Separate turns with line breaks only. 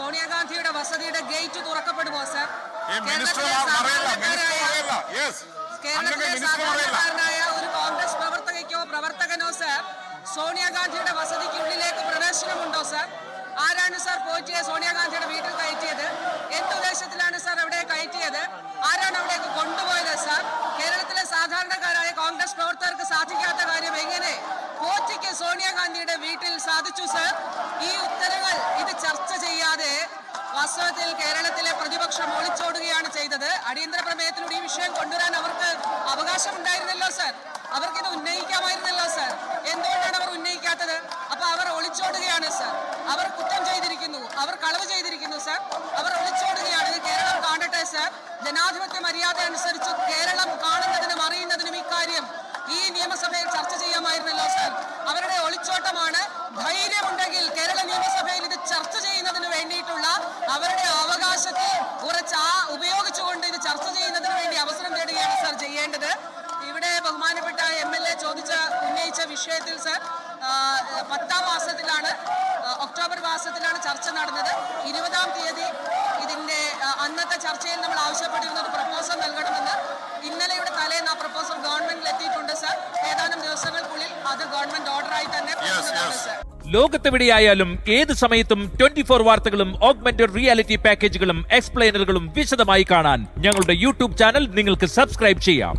സോണിയാഗാന്ധിയുടെ വസതിയുടെ gate തുറക്കപ്പെടുമോ sir? കേരളത്തിലെ സാധാരണക്കാരനായ ഒരു കോൺഗ്രസ് പ്രവർത്തകയ്ക്കോ പ്രവർത്തകനോ സർ സോണിയാഗാന്ധിയുടെ വസതിക്കുള്ളിലേക്ക് പ്രവേശനമുണ്ടോ സർ? ആരാണ് സാർ പോറ്റിയെ സോണിയാഗാന്ധിയുടെ വീട്ടിൽ കയറ്റിയത്? എന്തുദ്ദേശത്തിലാണ് സാർ അവിടെ കയറ്റിയത്? ആരാണ് അവിടേക്ക് കൊണ്ടുപോയത് സാർ? കേരളത്തിലെ സാധാരണക്കാരായ കോൺഗ്രസ് പ്രവർത്തകർക്ക് സാധിക്കാത്ത കാര്യം എങ്ങനെ പോറ്റിക്ക് സോണിയാഗാന്ധിയുടെ വീട്ടിൽ സാധിച്ചു സാർ? ഈ ഉത്തരങ്ങൾ ഇത് ചർച്ച ചെയ്യാതെ വാസ്തവത്തിൽ കേരളത്തിലെ പ്രതിപക്ഷം ഒളിച്ചോടുകയാണ് ചെയ്തത്. അടിയന്തര പ്രമേയത്തിലൂടെ ഈ വിഷയം കൊണ്ടുവരാൻ അവർക്ക് അവകാശമുണ്ടായിരുന്നല്ലോ സാർ. അവർക്കിത് ഉന്നയിക്കാമായിരുന്നല്ലോ സാർ. എന്തുകൊണ്ടാണ് അവർ ഉന്നയിക്കാത്തത്? അപ്പൊ അവർ ഒളിച്ചോടുകയാണ് സാർ. അവർ കുറ്റം ചെയ്തിരിക്കുന്നു, അവർ കളവ് ചെയ്തിരിക്കുന്നു സാർ. അവർ ഒളിച്ചോടുകയാണ്. ഇത് കേരളം കാണട്ടെ സാർ. ജനാധിപത്യ മര്യാദ അനുസരിച്ച് കേരളം കാണുന്നതിനും അറിയുന്നതിനും ഇക്കാര്യം ഈ നിയമസഭയിൽ ചർച്ച ചെയ്യാമായിരുന്നല്ലോ സാർ. അവരുടെ ഒളിച്ചോട്ടമാണ്. ധൈര്യമുണ്ടെങ്കിൽ കേരള നിയമസഭയിൽ ഇത് ചർച്ച ചെയ്യുന്നതിന് വേണ്ടിയിട്ടുള്ള അവരുടെ അവകാശത്തെ ഉപയോഗിച്ചുകൊണ്ട് ഇത് ചർച്ച ചെയ്യുന്നതിന് വേണ്ടി അവസരം തേടുകയാണ് സാർ ചെയ്യേണ്ടത്. ഇവിടെ ബഹുമാനപ്പെട്ട MLA ഉന്നയിച്ച വിഷയത്തിൽ സാർ 10ാം മാസത്തിലാണ്, ഒക്ടോബർ മാസത്തിലാണ് ചർച്ച നടന്നത്. 20ാം തീയതി ഇതിന്റെ അന്നത്തെ ചർച്ചയിൽ നമ്മൾ ആവശ്യപ്പെട്ടിരുന്നത് പ്രപ്പോസൽ നൽകണമെന്ന്. ഇന്നലെയുടെ തലേന്ന് ആ പ്രപ്പോസൽ ഗവൺമെന്റിൽ എത്തിയിട്ടുണ്ട് സാർ. ഏതാനും ദിവസങ്ങൾക്കുള്ളിൽ അത് ഗവൺമെന്റ് ഓർഡറായി തന്നെ പോകുന്നതാണ് സാർ.
ലോകത്തെവിടെയായാലും ഏത് സമയത്തും 24 വാർത്തകളും ഓഗ്മെന്റഡ് റിയാലിറ്റി പാക്കേജുകളും എക്സ്പ്ലെയിനറുകളും വിശദമായി കാണാൻ ഞങ്ങളുടെ യൂട്യൂബ് ചാനൽ നിങ്ങൾക്ക് സബ്സ്ക്രൈബ് ചെയ്യാം.